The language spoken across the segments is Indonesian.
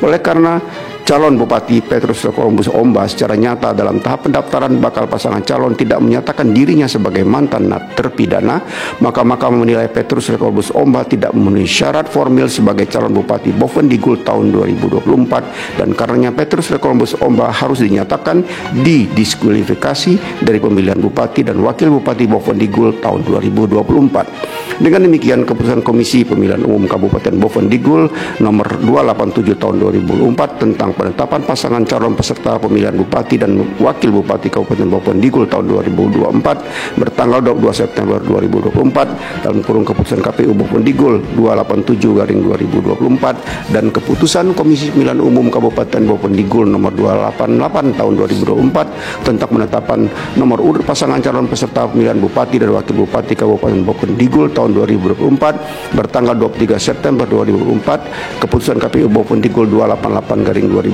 Oleh karena calon Bupati Petrus Columbus Omba secara nyata dalam tahap pendaftaran bakal pasangan calon tidak menyatakan dirinya sebagai mantan terpidana, maka Mahkamah menilai Petrus Columbus Omba tidak memenuhi syarat formil sebagai calon Bupati Bovendigul tahun 2024, dan karenanya Petrus Columbus Omba harus dinyatakan didiskualifikasi dari pemilihan Bupati dan Wakil Bupati Bovendigul tahun 2024. Dengan demikian, keputusan Komisi Pemilihan Umum Kabupaten Bovendigul nomor 287 tahun 2004 tentang penetapan pasangan calon peserta pemilihan Bupati dan Wakil Bupati Kabupaten Bovendigul tahun 2024 bertanggal 22 September 2024 dalam kurung keputusan KPU Bovendigul 287/2024 dan keputusan Komisi Pemilihan Umum Kabupaten Bovendigul nomor 288 tahun 2024 tentang penetapan nomor urut pasangan calon peserta pemilihan Bupati dan Wakil Bupati Kabupaten Bovendigul tahun 2024 bertanggal 23 September 2024, keputusan KPU Bovendigul 288/2024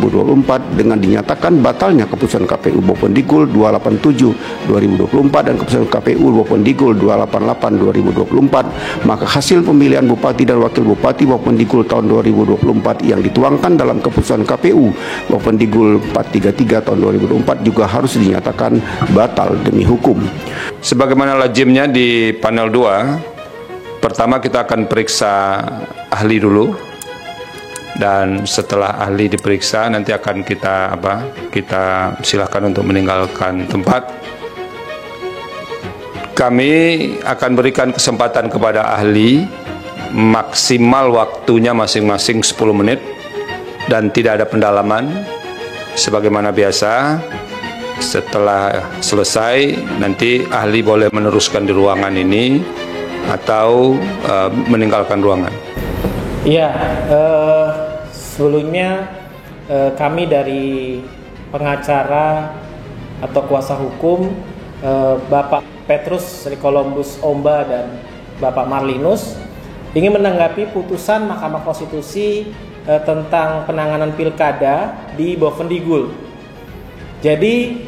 dengan dinyatakan batalnya keputusan KPU Bovendigul 287/2024 dan keputusan KPU Bovendigul 288/2024, maka hasil pemilihan Bupati dan Wakil Bupati Bovendigul tahun 2024 yang dituangkan dalam keputusan KPU Bovendigul 433 tahun 2024 juga harus dinyatakan batal demi hukum. Sebagaimana lazimnya di panel 2, pertama kita akan periksa ahli dulu. Dan setelah ahli diperiksa nanti akan kita silakan untuk meninggalkan tempat. Kami akan berikan kesempatan kepada ahli maksimal waktunya masing-masing 10 menit dan tidak ada pendalaman. Sebagaimana biasa, setelah selesai nanti ahli boleh meneruskan di ruangan ini atau meninggalkan ruangan. Iya, sebelumnya kami dari pengacara atau kuasa hukum Bapak Petrus Columbus Omba dan Bapak Marlinus ingin menanggapi putusan Mahkamah Konstitusi tentang penanganan pilkada di Bovendigul. Jadi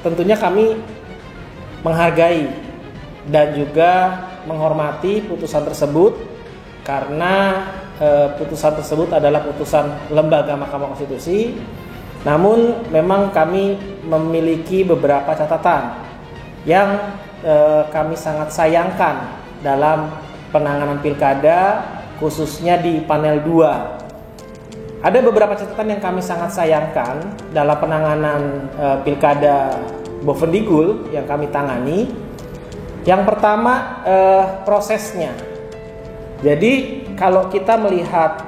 tentunya kami menghargai dan juga menghormati putusan tersebut karena putusan tersebut adalah putusan lembaga Mahkamah Konstitusi. Namun memang kami memiliki beberapa catatan yang kami sangat sayangkan dalam penanganan pilkada, khususnya di panel 2. Ada beberapa catatan yang kami sangat sayangkan dalam penanganan pilkada Bovendigul yang kami tangani. Yang pertama, prosesnya. Jadi kalau kita melihat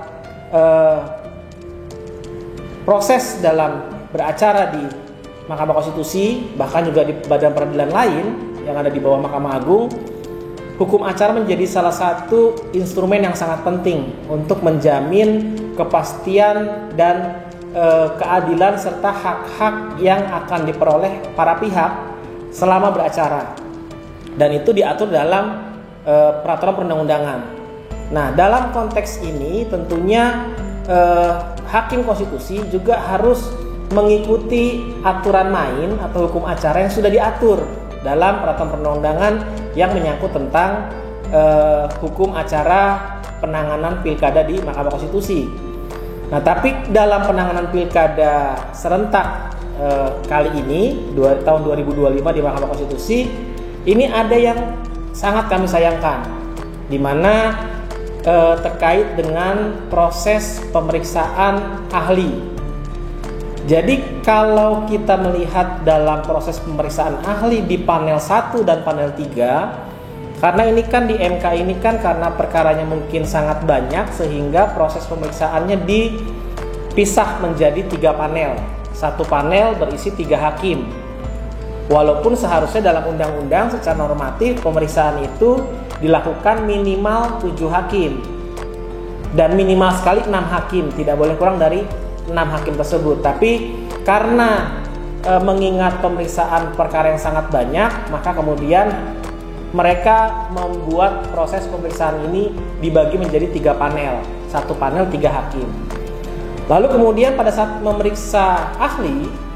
proses dalam beracara di Mahkamah Konstitusi, bahkan juga di badan peradilan lain yang ada di bawah Mahkamah Agung, hukum acara menjadi salah satu instrumen yang sangat penting untuk menjamin kepastian dan keadilan serta hak-hak yang akan diperoleh para pihak selama beracara. Dan itu diatur dalam peraturan perundang-undangan. Nah, dalam konteks ini tentunya hakim konstitusi juga harus mengikuti aturan main atau hukum acara yang sudah diatur dalam peraturan perundang-undangan yang menyangkut tentang hukum acara penanganan pilkada di Mahkamah Konstitusi. Nah, tapi dalam penanganan pilkada serentak kali ini tahun 2025 di Mahkamah Konstitusi ini ada yang sangat kami sayangkan, di mana terkait dengan proses pemeriksaan ahli. Jadi kalau kita melihat dalam proses pemeriksaan ahli di panel 1 dan panel 3, karena ini kan di MK ini kan karena perkaranya mungkin sangat banyak sehingga proses pemeriksaannya dipisah menjadi 3 panel. Satu panel berisi 3 hakim. Walaupun seharusnya dalam undang-undang secara normatif pemeriksaan itu dilakukan minimal 7 hakim dan minimal sekali 6 hakim, tidak boleh kurang dari 6 hakim tersebut. Tapi karena mengingat pemeriksaan perkara yang sangat banyak, maka kemudian mereka membuat proses pemeriksaan ini dibagi menjadi 3 panel, satu panel 3 hakim. Lalu kemudian pada saat memeriksa ahli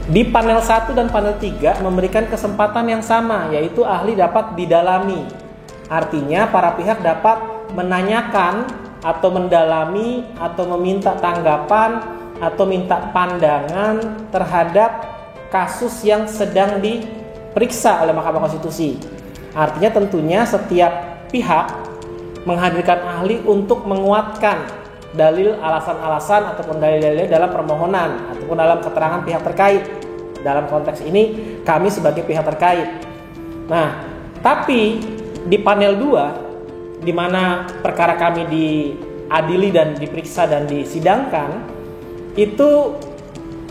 di panel 1 dan panel 3 memberikan kesempatan yang sama, yaitu ahli dapat didalami. Artinya para pihak dapat menanyakan atau mendalami atau meminta tanggapan atau minta pandangan terhadap kasus yang sedang diperiksa oleh Mahkamah Konstitusi. Artinya tentunya setiap pihak menghadirkan ahli untuk menguatkan dalil, alasan-alasan ataupun dalil-dalil dalam permohonan ataupun dalam keterangan pihak terkait. Dalam konteks ini kami sebagai pihak terkait. Nah, tapi di panel 2 di mana perkara kami diadili dan diperiksa dan disidangkan itu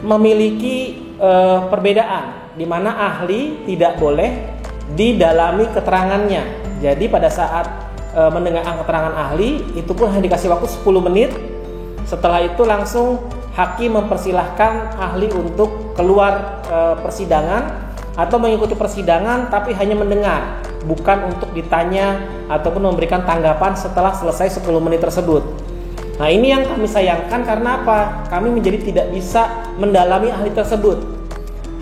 memiliki perbedaan di mana ahli tidak boleh didalami keterangannya. Jadi pada saat mendengarkan keterangan ahli itu pun hanya dikasih waktu 10 menit. Setelah itu langsung hakim mempersilahkan ahli untuk keluar persidangan atau mengikuti persidangan tapi hanya mendengar, bukan untuk ditanya ataupun memberikan tanggapan setelah selesai 10 menit tersebut. Nah, ini yang kami sayangkan karena apa? Kami menjadi tidak bisa mendalami ahli tersebut.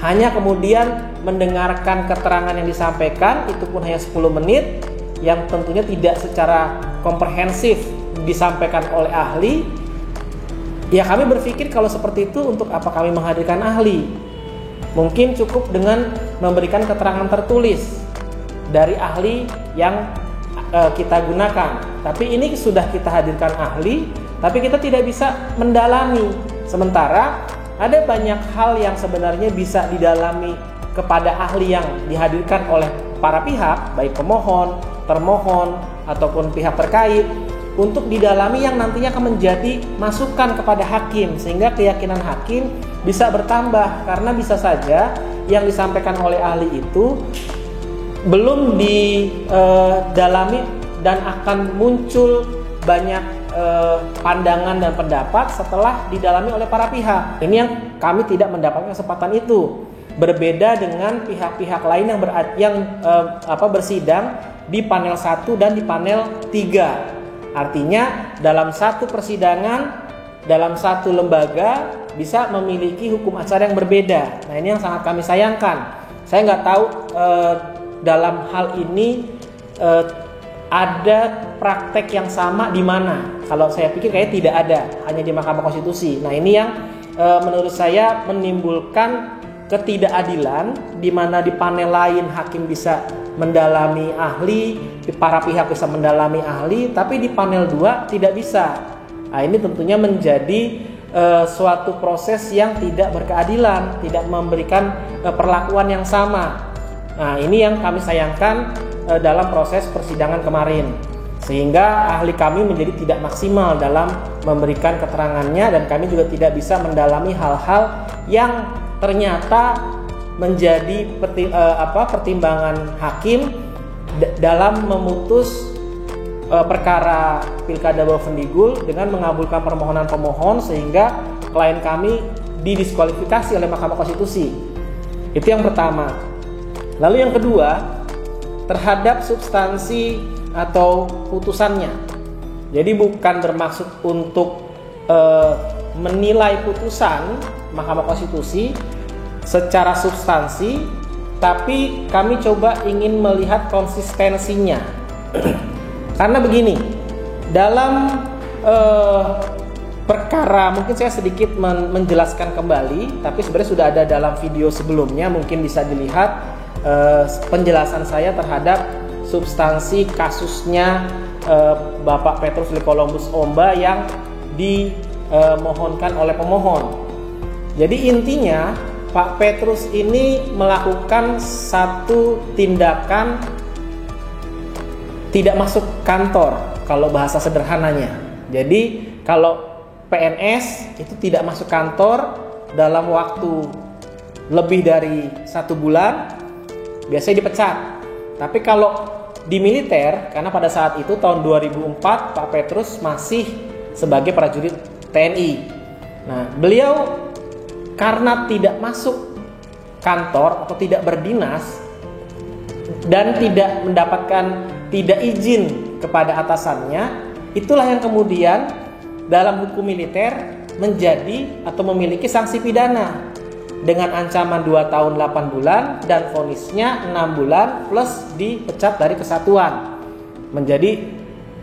Hanya kemudian mendengarkan keterangan yang disampaikan itu pun hanya 10 menit yang tentunya tidak secara komprehensif disampaikan oleh ahli. Ya, kami berpikir kalau seperti itu untuk apa kami menghadirkan ahli? Mungkin cukup dengan memberikan keterangan tertulis dari ahli yang kita gunakan. Tapi ini sudah kita hadirkan ahli, tapi kita tidak bisa mendalami. Sementara ada banyak hal yang sebenarnya bisa didalami kepada ahli yang dihadirkan oleh para pihak, baik pemohon, termohon, ataupun pihak terkait, untuk didalami yang nantinya akan menjadi masukan kepada hakim, sehingga keyakinan hakim bisa bertambah. Karena bisa saja yang disampaikan oleh ahli itu belum didalami dan akan muncul banyak pandangan dan pendapat setelah didalami oleh para pihak. Ini yang kami tidak mendapatkan kesempatan itu. Berbeda dengan pihak-pihak lain yang bersidang di panel 1 dan di panel 3. Artinya dalam satu persidangan, dalam satu lembaga bisa memiliki hukum acara yang berbeda. Nah, ini yang sangat kami sayangkan. Saya nggak tahu dalam hal ini ada praktek yang sama di mana. Kalau saya pikir kayaknya tidak ada, hanya di Mahkamah Konstitusi. Nah, ini yang menurut saya menimbulkan ketidakadilan, di mana di panel lain hakim bisa mendalami ahli, para pihak bisa mendalami ahli, tapi di panel 2 tidak bisa. Nah, ini tentunya menjadi suatu proses yang tidak berkeadilan, tidak memberikan perlakuan yang sama. Nah, ini yang kami sayangkan dalam proses persidangan kemarin, sehingga ahli kami menjadi tidak maksimal dalam memberikan keterangannya, dan kami juga tidak bisa mendalami hal-hal yang ternyata menjadi pertimbangan hakim dalam memutus perkara Pilkada Bovendigul dengan mengabulkan permohonan pemohon, sehingga klien kami didiskualifikasi oleh Mahkamah Konstitusi. Itu yang pertama. Lalu yang kedua, terhadap substansi atau putusannya. Jadi bukan bermaksud untuk menilai putusan Mahkamah Konstitusi secara substansi, tapi kami coba ingin melihat konsistensinya. Karena begini, dalam perkara, mungkin saya sedikit menjelaskan kembali, tapi sebenarnya sudah ada dalam video sebelumnya, mungkin bisa dilihat penjelasan saya terhadap substansi kasusnya Bapak Petrus Licolombus Omba yang dimohonkan oleh pemohon. Jadi intinya Pak Petrus ini melakukan satu tindakan tidak masuk kantor, kalau bahasa sederhananya. Jadi kalau PNS itu tidak masuk kantor dalam waktu lebih dari 1 bulan, biasanya dipecat. Tapi kalau di militer, karena pada saat itu tahun 2004 Pak Petrus masih sebagai prajurit TNI. Nah, beliau karena tidak masuk kantor atau tidak berdinas dan tidak izin kepada atasannya, itulah yang kemudian dalam hukum militer menjadi atau memiliki sanksi pidana dengan ancaman 2 tahun 8 bulan dan vonisnya 6 bulan plus dipecat dari kesatuan, menjadi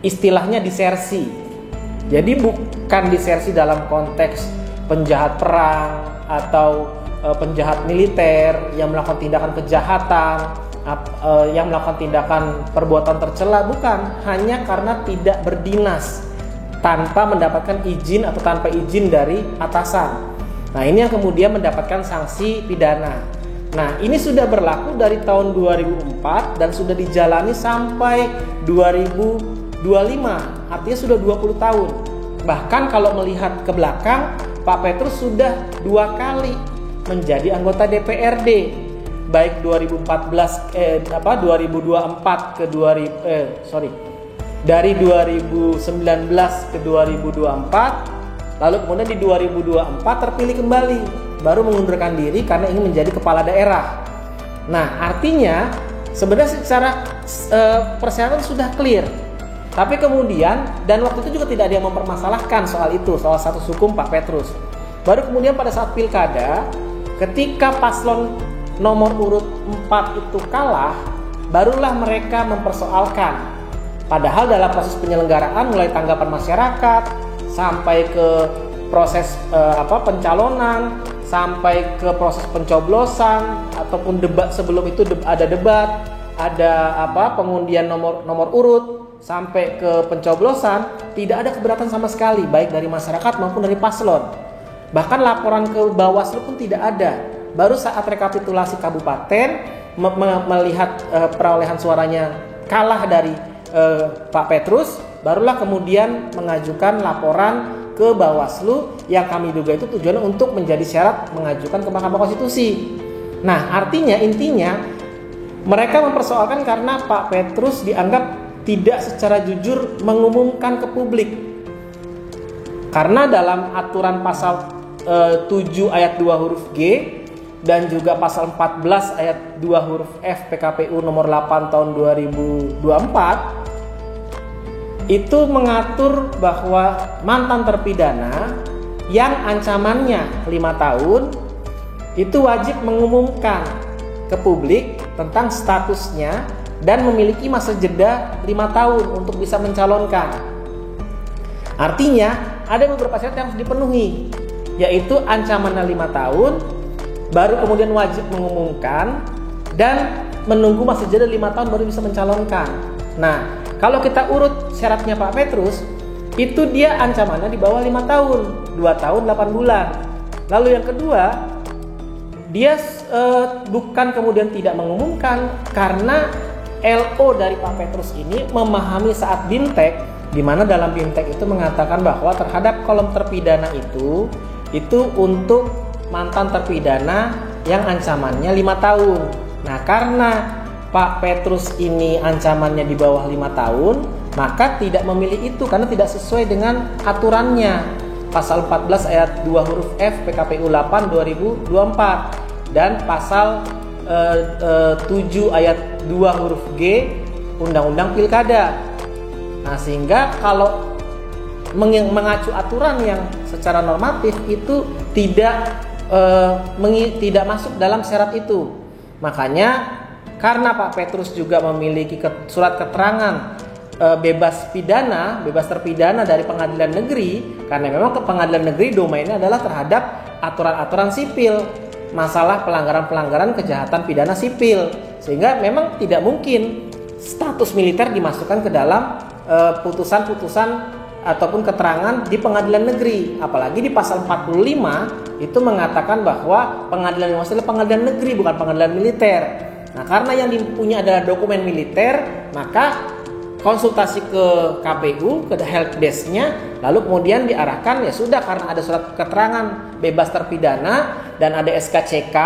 istilahnya disersi. Jadi bukan disersi dalam konteks penjahat perang atau penjahat militer yang melakukan tindakan kejahatan, yang melakukan tindakan perbuatan tercela, bukan, hanya karena tidak berdinas tanpa mendapatkan izin atau tanpa izin dari atasan. Nah, ini yang kemudian mendapatkan sanksi pidana. Nah, ini sudah berlaku dari tahun 2004 dan sudah dijalani sampai 2025, artinya sudah 20 tahun. Bahkan kalau melihat ke belakang, Pak Petrus sudah 2 kali menjadi anggota DPRD, baik 2024 ke dari 2019 ke 2024, lalu kemudian di 2024 terpilih kembali, baru mengundurkan diri karena ingin menjadi kepala daerah. Nah, artinya sebenarnya secara persyaratan sudah clear, tapi kemudian, dan waktu itu juga tidak ada yang mempermasalahkan soal itu, soal status hukum Pak Petrus. Baru kemudian pada saat pilkada, ketika paslon nomor urut 4 itu kalah, barulah mereka mempersoalkan. Padahal dalam proses penyelenggaraan, mulai tanggapan masyarakat sampai ke proses pencalonan, sampai ke proses pencoblosan ataupun debat, sebelum itu ada debat, ada pengundian nomor urut sampai ke pencoblosan, tidak ada keberatan sama sekali baik dari masyarakat maupun dari paslon. Bahkan laporan ke Bawaslu pun tidak ada. Baru saat rekapitulasi kabupaten melihat perolehan suaranya kalah dari Pak Petrus, barulah kemudian mengajukan laporan ke Bawaslu yang kami duga itu tujuannya untuk menjadi syarat mengajukan ke Mahkamah Konstitusi. Nah, artinya intinya mereka mempersoalkan karena Pak Petrus dianggap tidak secara jujur mengumumkan ke publik. Karena dalam aturan pasal 7 ayat 2 huruf G dan juga pasal 14 ayat 2 huruf F PKPU nomor 8 tahun 2024 itu mengatur bahwa mantan terpidana yang ancamannya 5 tahun itu wajib mengumumkan ke publik tentang statusnya dan memiliki masa jeda 5 tahun untuk bisa mencalonkan. Artinya ada beberapa syarat yang harus dipenuhi, yaitu ancamannya 5 tahun, baru kemudian wajib mengumumkan, dan menunggu masa jeda 5 tahun baru bisa mencalonkan. Nah, kalau kita urut syaratnya Pak Petrus, itu dia ancamannya di bawah 5 tahun, 2 tahun 8 bulan. Lalu yang kedua, dia bukan kemudian tidak mengumumkan, karena LO dari Pak Petrus ini memahami saat BIMTEK, di mana dalam BIMTEK itu mengatakan bahwa terhadap kolom terpidana itu untuk mantan terpidana yang ancamannya 5 tahun. Nah, karena Pak Petrus ini ancamannya di bawah 5 tahun, maka tidak memilih itu karena tidak sesuai dengan aturannya. Pasal 14 ayat 2 huruf F PKPU 8 2024 dan pasal 7 ayat 2 huruf G Undang-Undang Pilkada. Nah, sehingga kalau mengacu aturan yang secara normatif itu tidak masuk dalam syarat itu. Makanya karena Pak Petrus juga memiliki surat keterangan bebas terpidana dari pengadilan negeri, karena memang ke pengadilan negeri domainnya adalah terhadap aturan-aturan sipil, masalah pelanggaran-pelanggaran kejahatan pidana sipil, sehingga memang tidak mungkin status militer dimasukkan ke dalam putusan-putusan ataupun keterangan di pengadilan negeri. Apalagi di pasal 45 itu mengatakan bahwa pengadilan yang adalah pengadilan negeri, bukan pengadilan militer. Nah, karena yang dipunya adalah dokumen militer, maka konsultasi ke KPU, ke helpdesk-nya, lalu kemudian diarahkan, ya sudah, karena ada surat keterangan bebas terpidana dan ada SKCK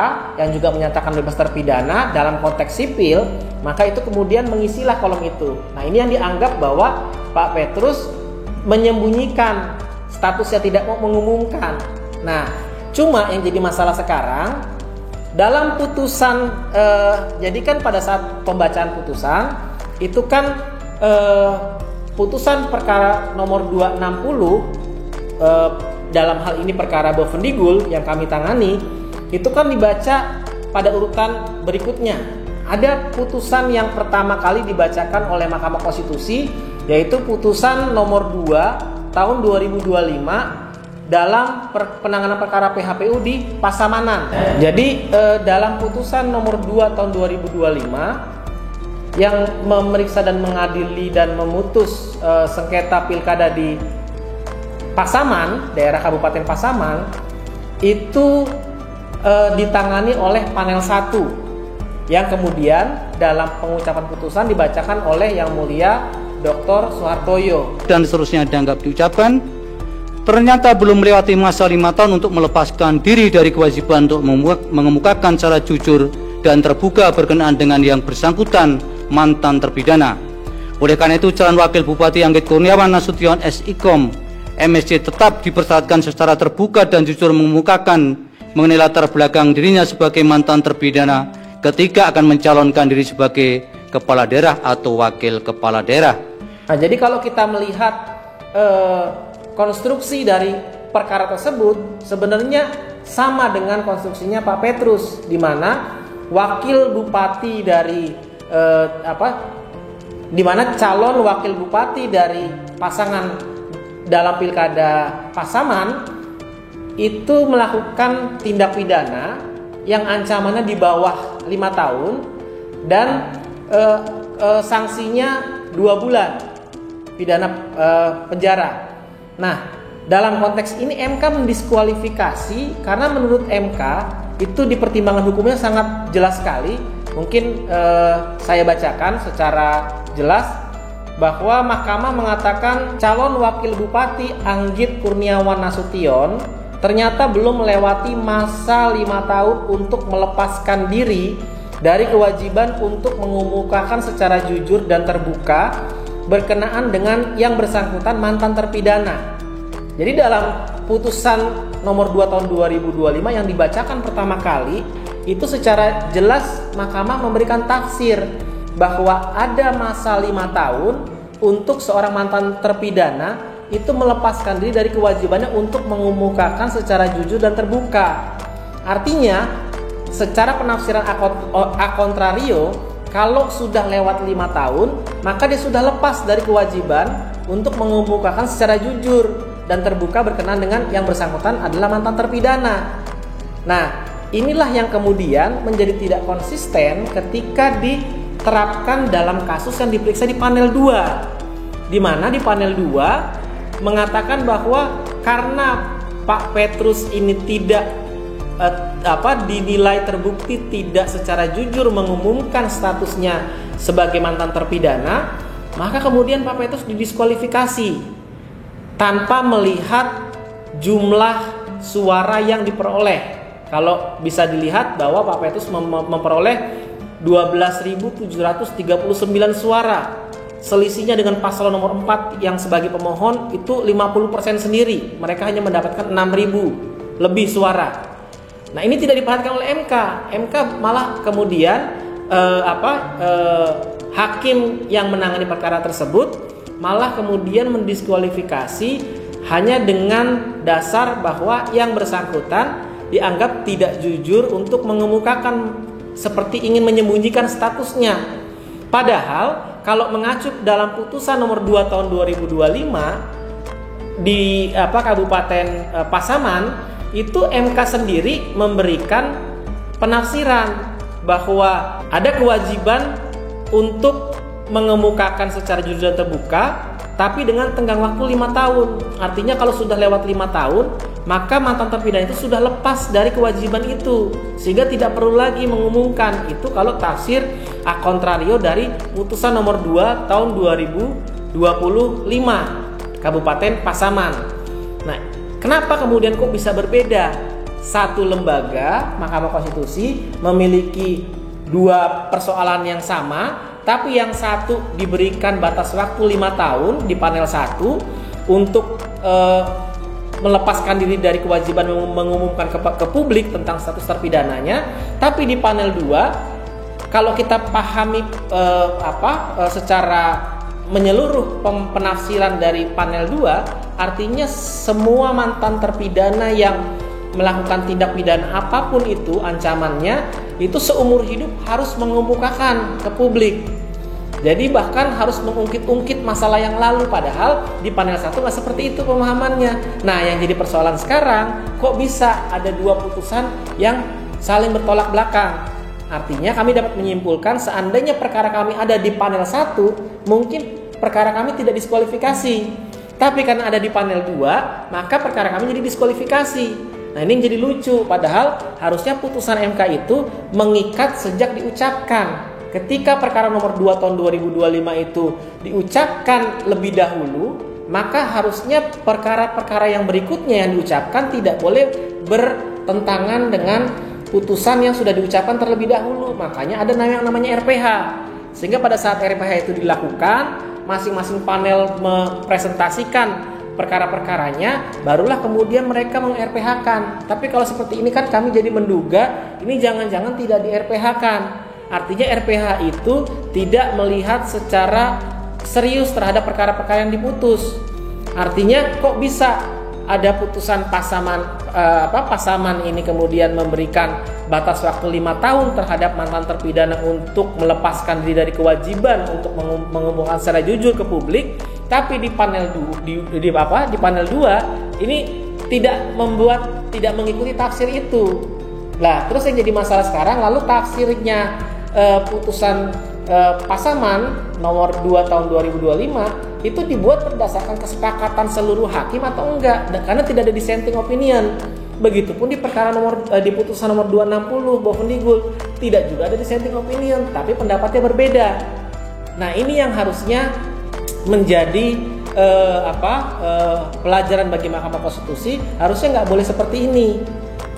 yang juga menyatakan bebas terpidana dalam konteks sipil, maka itu kemudian mengisilah kolom itu. Nah, ini yang dianggap bahwa Pak Petrus menyembunyikan statusnya, tidak mau mengumumkan. Nah, cuma yang jadi masalah sekarang dalam putusan, jadi kan pada saat pembacaan putusan itu kan putusan perkara nomor 260 dalam hal ini perkara Bovendigul yang kami tangani itu kan dibaca pada urutan berikutnya. Ada putusan yang pertama kali dibacakan oleh Mahkamah Konstitusi, yaitu putusan nomor 2 tahun 2025 dalam penanganan perkara PHPU di Pasamanan. Jadi dalam putusan nomor 2 tahun 2025 yang memeriksa dan mengadili dan memutus sengketa pilkada di Pasaman, daerah Kabupaten Pasaman, itu ditangani oleh panel 1 yang kemudian dalam pengucapan putusan dibacakan oleh Yang Mulia Dr. Soehartoyo. Dan seterusnya dianggap diucapkan. Ternyata belum melewati masa 5 tahun untuk melepaskan diri dari kewajiban untuk mengemukakan secara jujur dan terbuka berkenaan dengan yang bersangkutan mantan terpidana. Oleh karena itu, calon Wakil Bupati Anggit Kurniawan Nasution SIKOM MSc tetap dipersyaratkan secara terbuka dan jujur mengemukakan mengenai latar belakang dirinya sebagai mantan terpidana ketika akan mencalonkan diri sebagai kepala daerah atau wakil kepala daerah. Nah, jadi kalau kita melihat konstruksi dari perkara tersebut sebenarnya sama dengan konstruksinya Pak Petrus, di mana wakil bupati dari di mana calon wakil bupati dari pasangan dalam pilkada Pasaman itu melakukan tindak pidana yang ancamannya di bawah 5 tahun dan sanksinya 2 bulan pidana penjara. Nah, dalam konteks ini MK mendiskualifikasi karena menurut MK itu di pertimbangan hukumnya sangat jelas sekali. Mungkin saya bacakan secara jelas bahwa Mahkamah mengatakan calon wakil bupati Anggit Kurniawan Nasution ternyata belum melewati masa 5 tahun untuk melepaskan diri dari kewajiban untuk mengemukakan secara jujur dan terbuka berkenaan dengan yang bersangkutan mantan terpidana. Jadi dalam putusan nomor 2 tahun 2025 yang dibacakan pertama kali, itu secara jelas Mahkamah memberikan tafsir bahwa ada masa 5 tahun untuk seorang mantan terpidana itu melepaskan diri dari kewajibannya untuk mengemukakan secara jujur dan terbuka. Artinya, secara penafsiran a contrario, kalau sudah lewat 5 tahun, maka dia sudah lepas dari kewajiban untuk mengemukakan secara jujur dan terbuka berkenaan dengan yang bersangkutan adalah mantan terpidana. Nah, inilah yang kemudian menjadi tidak konsisten ketika diterapkan dalam kasus yang diperiksa di panel 2. Di mana di panel 2 mengatakan bahwa karena Pak Petrus ini tidak dinilai terbukti tidak secara jujur mengumumkan statusnya sebagai mantan terpidana, maka kemudian Pak Petrus didiskualifikasi tanpa melihat jumlah suara yang diperoleh. Kalau bisa dilihat bahwa Pak Petrus memperoleh 12.739 suara. Selisihnya dengan paslon nomor 4 yang sebagai pemohon itu 50% sendiri. Mereka hanya mendapatkan 6.000 lebih suara. Nah, ini tidak diperhatikan oleh MK. MK malah kemudian hakim yang menangani perkara tersebut malah kemudian mendiskualifikasi hanya dengan dasar bahwa yang bersangkutan dianggap tidak jujur untuk mengemukakan seperti ingin menyembunyikan statusnya. Padahal kalau mengacu dalam putusan nomor 2 tahun 2025 di Kabupaten Pasaman, itu MK sendiri memberikan penafsiran bahwa ada kewajiban untuk mengemukakan secara jujur dan terbuka, tapi dengan tenggang waktu 5 tahun. Artinya kalau sudah lewat 5 tahun, maka mantan terpidana itu sudah lepas dari kewajiban itu, sehingga tidak perlu lagi mengumumkan. Itu kalau tafsir a contrario dari putusan nomor 2 tahun 2025 Kabupaten Pasaman. Nah, kenapa kemudian kok bisa berbeda? Satu lembaga, Mahkamah Konstitusi, memiliki 2 persoalan yang sama, tapi yang satu diberikan batas waktu 5 tahun di panel 1 untuk melepaskan diri dari kewajiban mengumumkan ke publik tentang status terpidananya. Tapi di panel 2, kalau kita pahami secara menyeluruh penafsiran dari panel 2, artinya semua mantan terpidana yang melakukan tindak pidana apapun itu ancamannya, itu seumur hidup harus mengemukakan ke publik. Jadi bahkan harus mengungkit-ungkit masalah yang lalu, padahal di panel 1 nggak seperti itu pemahamannya. Nah, yang jadi persoalan sekarang, kok bisa ada dua putusan yang saling bertolak belakang? Artinya kami dapat menyimpulkan seandainya perkara kami ada di panel 1, mungkin perkara kami tidak diskualifikasi. Tapi karena ada di panel 2, maka perkara kami jadi diskualifikasi. Nah, ini yang jadi lucu, padahal harusnya putusan MK itu mengikat sejak diucapkan. Ketika perkara nomor 2 tahun 2025 itu diucapkan lebih dahulu, maka harusnya perkara-perkara yang berikutnya yang diucapkan tidak boleh bertentangan dengan putusan yang sudah diucapkan terlebih dahulu. Makanya ada namanya RPH. Sehingga pada saat RPH itu dilakukan, masing-masing panel mempresentasikan perkara-perkaranya, barulah kemudian mereka meng-RPH-kan. Tapi kalau seperti ini kan kami jadi menduga ini jangan-jangan tidak di-RPH-kan. Artinya RPH itu tidak melihat secara serius terhadap perkara-perkara yang diputus. Artinya kok bisa ada putusan pasaman ini kemudian memberikan batas waktu 5 tahun terhadap mantan terpidana untuk melepaskan diri dari kewajiban untuk mengumumkan secara jujur ke publik, tapi di panel di panel 2 ini tidak mengikuti tafsir itu. Lah, terus yang jadi masalah sekarang, lalu tafsirnya putusan Pasaman nomor 2 tahun 2025 itu dibuat berdasarkan kesepakatan seluruh hakim atau enggak, karena tidak ada dissenting opinion. Begitupun di perkara di putusan nomor 260 Bovendigul tidak juga ada dissenting opinion, tapi pendapatnya berbeda. Nah, ini yang harusnya menjadi pelajaran bagi Mahkamah Konstitusi. Harusnya nggak boleh seperti ini.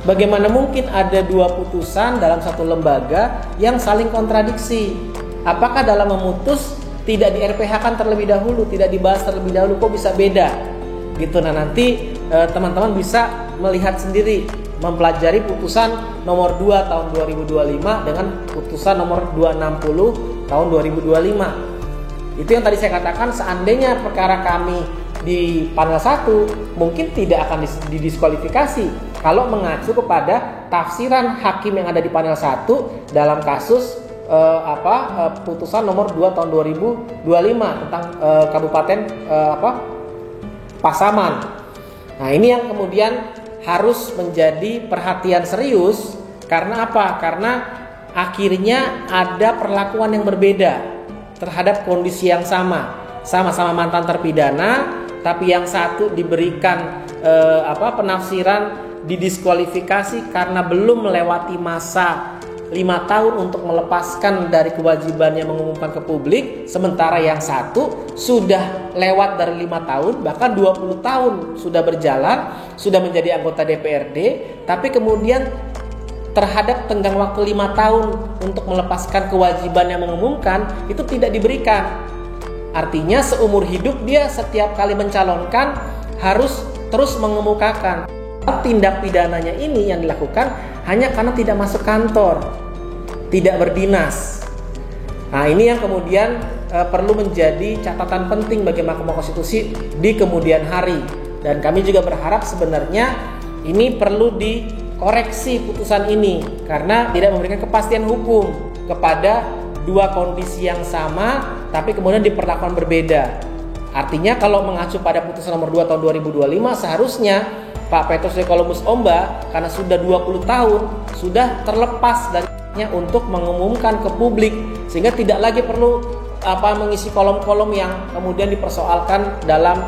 Bagaimana mungkin ada dua putusan dalam satu lembaga yang saling kontradiksi? Apakah dalam memutus tidak di-RPH-kan terlebih dahulu, tidak dibahas terlebih dahulu, kok bisa beda? Gitu. Nah, nanti teman-teman bisa melihat sendiri, mempelajari putusan nomor 2 tahun 2025 dengan putusan nomor 260 tahun 2025. Itu yang tadi saya katakan, seandainya perkara kami di panel 1 mungkin tidak akan didiskualifikasi kalau mengacu kepada tafsiran hakim yang ada di panel 1 dalam kasus putusan nomor 2 tahun 2025 tentang Kabupaten Pasaman. Nah, ini yang kemudian harus menjadi perhatian serius. Karena apa? Karena akhirnya ada perlakuan yang berbeda terhadap kondisi yang sama-sama mantan terpidana, tapi yang satu diberikan penafsiran didiskualifikasi karena belum melewati masa 5 tahun untuk melepaskan dari kewajibannya mengumumkan ke publik, sementara yang satu sudah lewat dari 5 tahun, bahkan 20 tahun sudah berjalan, sudah menjadi anggota DPRD, tapi kemudian terhadap tenggang waktu 5 tahun untuk melepaskan kewajiban yang mengumumkan itu tidak diberikan. Artinya seumur hidup dia setiap kali mencalonkan harus terus mengemukakan tindak pidananya ini yang dilakukan hanya karena tidak masuk kantor, tidak berdinas. Nah, ini yang kemudian perlu menjadi catatan penting bagi Mahkamah Konstitusi di kemudian hari. Dan kami juga berharap sebenarnya ini perlu dikoreksi putusan ini karena tidak memberikan kepastian hukum kepada dua kondisi yang sama tapi kemudian diperlakukan berbeda. Artinya kalau mengacu pada putusan nomor 2 tahun 2025 seharusnya Pak Petrus de Columbus Omba karena sudah 20 tahun sudah terlepas darinya untuk mengumumkan ke publik, sehingga tidak lagi perlu mengisi kolom-kolom yang kemudian dipersoalkan dalam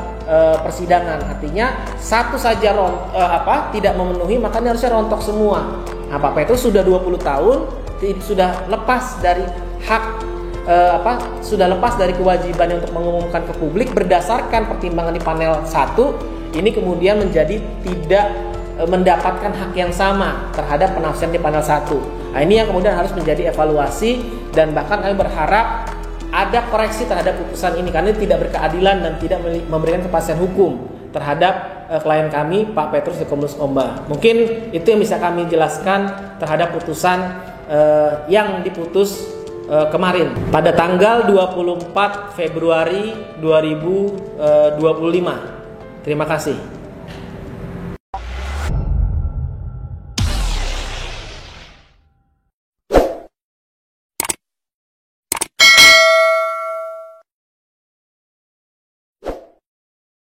persidangan. Artinya satu saja tidak memenuhi, makanya harusnya rontok semua. Nah, Pak Petrus sudah 20 tahun sudah lepas dari hak sudah lepas dari kewajiban untuk mengumumkan ke publik berdasarkan pertimbangan di panel 1. Ini kemudian menjadi tidak mendapatkan hak yang sama terhadap penafsiran di panel 1. Nah, ini yang kemudian harus menjadi evaluasi, dan bahkan kami berharap ada koreksi terhadap putusan ini karena ini tidak berkeadilan dan tidak memberikan kepastian hukum terhadap klien kami Pak Petrus de Columbus Omba. Mungkin itu yang bisa kami jelaskan terhadap putusan yang diputus kemarin pada tanggal 24 Februari 2025. Terima kasih.